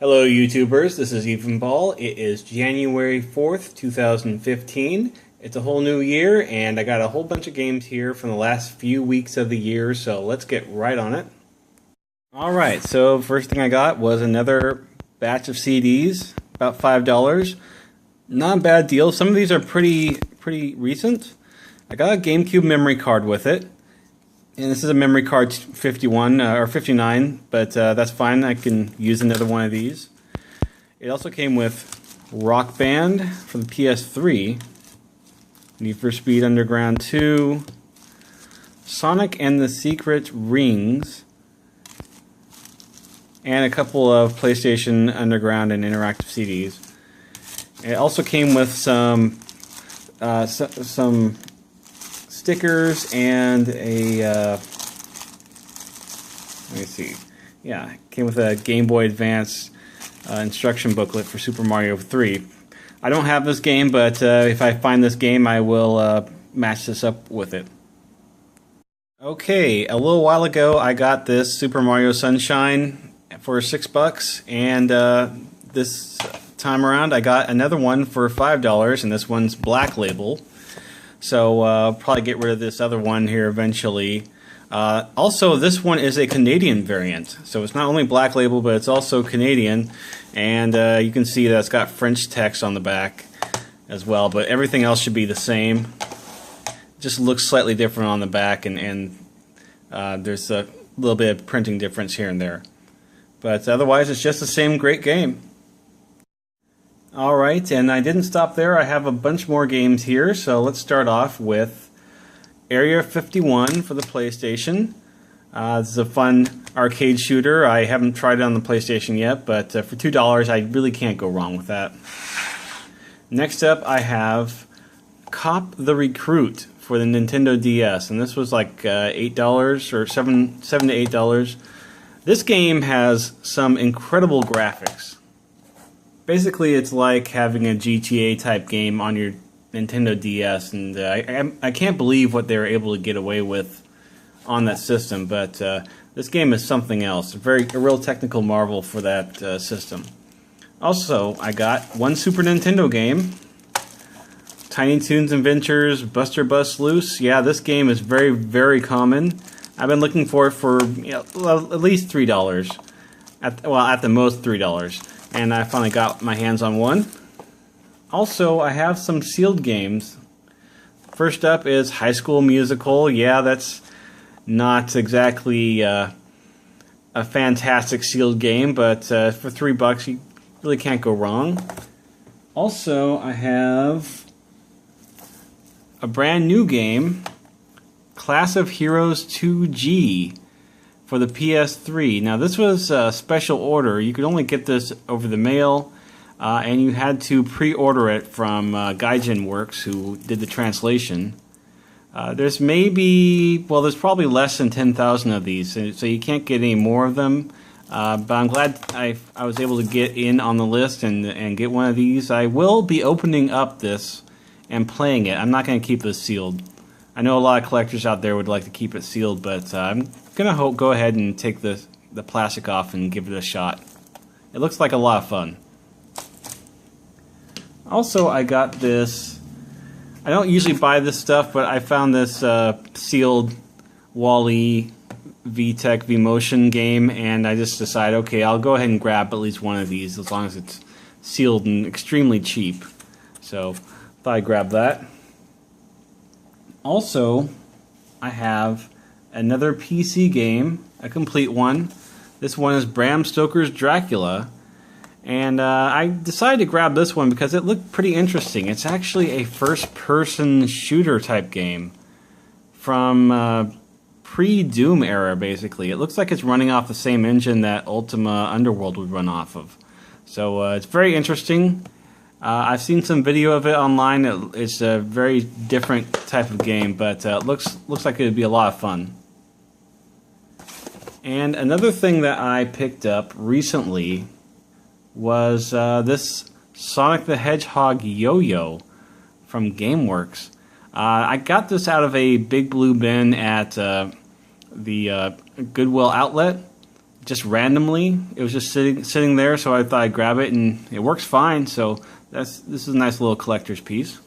Hello YouTubers, this is Ethan Ball. It is January 4th, 2015. It's a whole new year and I got a whole bunch of games here from the last few weeks of the year, so let's get right on it. Alright, so first thing I got was another batch of CDs, about $5. Not a bad deal. Some of these are pretty recent. I got a GameCube memory card with it. And this is a memory card 51 or 59, but that's fine. I can use another one of these. It also came with Rock Band for the PS3, Need for Speed Underground 2, Sonic and the Secret Rings, and a couple of PlayStation Underground and interactive CDs. It also came with some stickers and a let me see, yeah, it came with a Game Boy Advance instruction booklet for Super Mario 3. I don't have this game, but if I find this game I will match this up with it. Okay, a little while ago I got this Super Mario Sunshine for $6, and this time around I got another one for $5, and this one's Black Label. So I'll probably get rid of this other one here eventually. Also, this one is a Canadian variant. So it's not only Black Label, but it's also Canadian. And you can see that it's got French text on the back as well. But everything else should be the same. Just looks slightly different on the back, and there's a little bit of printing difference here and there. But otherwise, it's just the same great game. Alright, and I didn't stop there. I have a bunch more games here, so let's start off with Area 51 for the PlayStation. This is a fun arcade shooter. I haven't tried it on the PlayStation yet, but for $2 I really can't go wrong with that. Next up I have Cop the Recruit for the Nintendo DS, and this was like $8 or $7 to $8. This game has some incredible graphics. Basically, it's like having a GTA type game on your Nintendo DS, and I can't believe what they were able to get away with on that system. But this game is something else, a real technical marvel for that system. Also, I got one Super Nintendo game, Tiny Toons Adventures Buster Bust Loose. Yeah, this game is very common. I've been looking for it for at least $3, at the most $3. And I finally got my hands on one. Also, I have some sealed games. First up is High School Musical. Yeah, that's not exactly a fantastic sealed game, but for $3 you really can't go wrong. Also, I have a brand new game, Class of Heroes 2G. For the PS3. Now this was a special order. You could only get this over the mail, and you had to pre-order it from Gaijin Works, who did the translation. There's probably less than 10,000 of these, so you can't get any more of them. But I'm glad I was able to get in on the list and get one of these. I will be opening up this and playing it. I'm not going to keep this sealed. I know a lot of collectors out there would like to keep it sealed, but I'm gonna go ahead and take the plastic off and give it a shot. It looks like a lot of fun. Also, I got this. I don't usually buy this stuff, but I found this sealed Wall-E VTech V-Motion game, and I just decided, okay, I'll go ahead and grab at least one of these as long as it's sealed and extremely cheap. So, thought I'd grab that. Also, I have another PC game, a complete one. This one is Bram Stoker's Dracula, and I decided to grab this one because it looked pretty interesting. It's actually a first-person shooter type game from pre-Doom era, basically. It looks like it's running off the same engine that Ultima Underworld would run off of. So it's very interesting. I've seen some video of it online. It's a very different type of game, but looks like it would be a lot of fun. And another thing that I picked up recently was this Sonic the Hedgehog Yo-Yo from GameWorks. I got this out of a Big Blue bin at the Goodwill outlet. just randomly. It was just sitting there, so I thought I'd grab it, and it works fine. So this is a nice little collector's piece.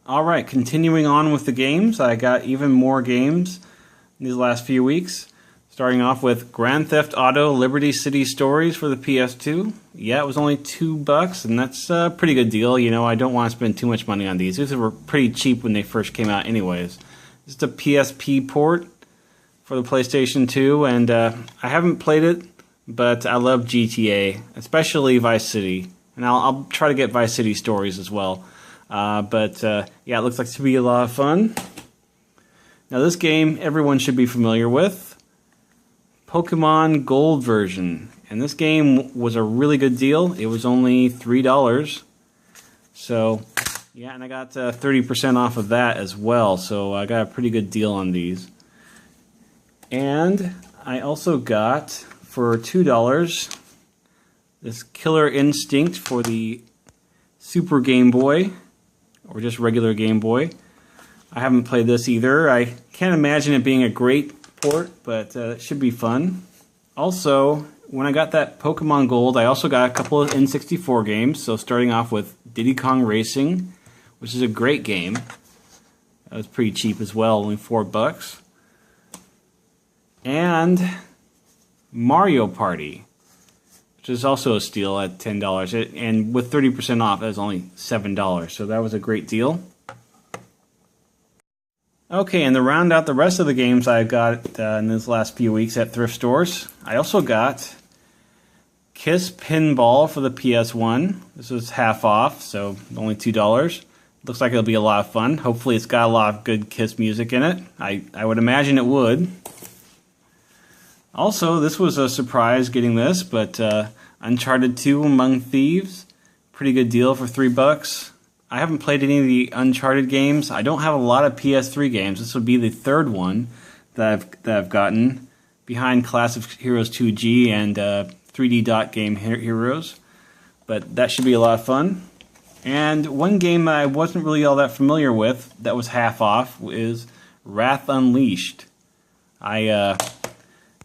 All right, continuing on with the games, I got even more games in these last few weeks. Starting off with Grand Theft Auto Liberty City Stories for the PS2. Yeah, it was only $2, and that's a pretty good deal. You know, I don't want to spend too much money on these. These were pretty cheap when they first came out anyways. This is a PSP port for the PlayStation 2, and I haven't played it, but I love GTA, especially Vice City. And I'll try to get Vice City Stories as well. Yeah, it looks like to be a lot of fun. Now this game everyone should be familiar with. Pokemon Gold version, and this game was a really good deal. It was only $3, so yeah, and I got 30% off of that as well, so I got a pretty good deal on these. And I also got for $2 this Killer Instinct for the Super Game Boy, or just regular Game Boy. I haven't played this either. I can't imagine it being a great port, but it should be fun. Also, when I got that Pokemon Gold, I also got a couple of N64 games. So starting off with Diddy Kong Racing, which is a great game. That was pretty cheap as well, only $4. And Mario Party, which is also a steal at $10. And with 30% off, it was only $7. So that was a great deal. Okay, and to round out the rest of the games I got in these last few weeks at thrift stores, I also got Kiss Pinball for the PS1. This was half off, so only $2. Looks like it'll be a lot of fun. Hopefully it's got a lot of good Kiss music in it. I would imagine it would. Also, this was a surprise getting this, but Uncharted 2 Among Thieves, pretty good deal for $3. I haven't played any of the Uncharted games. I don't have a lot of PS3 games. This would be the third one that I've gotten, behind Class of Heroes 2G and 3D Dot Game Heroes. But that should be a lot of fun. And one game I wasn't really all that familiar with that was half off is Wrath Unleashed. I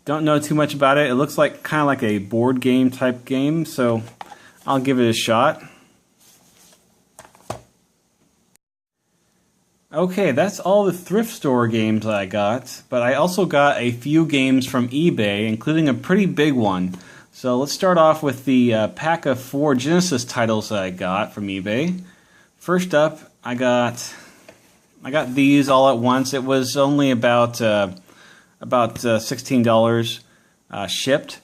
don't know too much about it. It looks like kind of like a board game type game, so I'll give it a shot. Okay, that's all the thrift store games I got, but I also got a few games from eBay, including a pretty big one. So let's start off with the pack of 4 Genesis titles that I got from eBay. First up, I got these all at once. It was only about $16 shipped,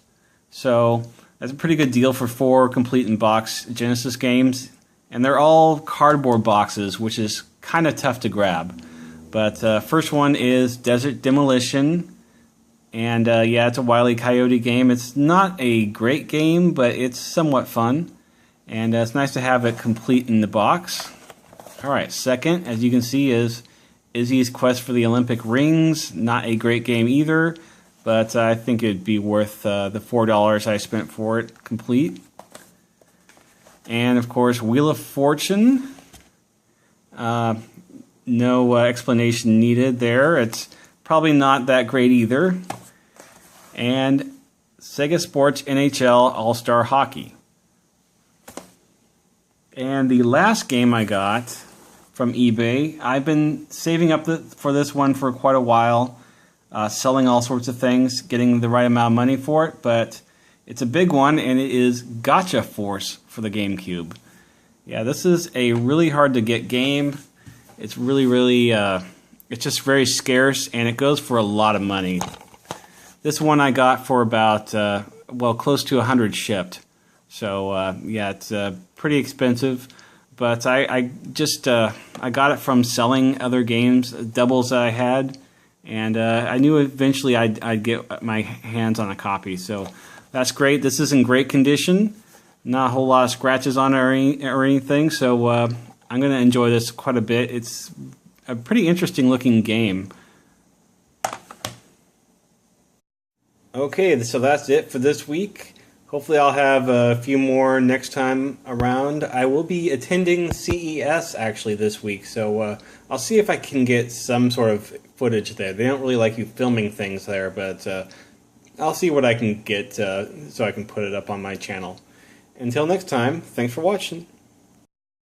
so that's a pretty good deal for 4 complete in box Genesis games, and they're all cardboard boxes, which is kind of tough to grab. But first one is Desert Demolition, and yeah, it's a Wile E. Coyote game. It's not a great game, but it's somewhat fun, and it's nice to have it complete in the box. Alright, second, as you can see, is Izzy's Quest for the Olympic Rings. Not a great game either, but I think it'd be worth the $4 I spent for it complete. And of course, Wheel of Fortune. No explanation needed there. It's probably not that great either. And Sega Sports NHL All-Star Hockey. And the last game I got from eBay, I've been saving up for this one for quite a while, selling all sorts of things, getting the right amount of money for it, but it's a big one, and it is Gotcha Force for the GameCube. Yeah, this is a really hard to get game. It's really, it's just very scarce, and it goes for a lot of money. This one I got for about, well, close to 100 shipped. So, yeah, it's pretty expensive. But I got it from selling other games, doubles that I had, and I knew eventually I'd get my hands on a copy. So that's great. This is in great condition. Not a whole lot of scratches on it or anything, so I'm going to enjoy this quite a bit. It's a pretty interesting looking game. Okay, so that's it for this week. Hopefully I'll have a few more next time around. I will be attending CES actually this week, so I'll see if I can get some sort of footage there. They don't really like you filming things there, but I'll see what I can get so I can put it up on my channel. Until next time, thanks for watching.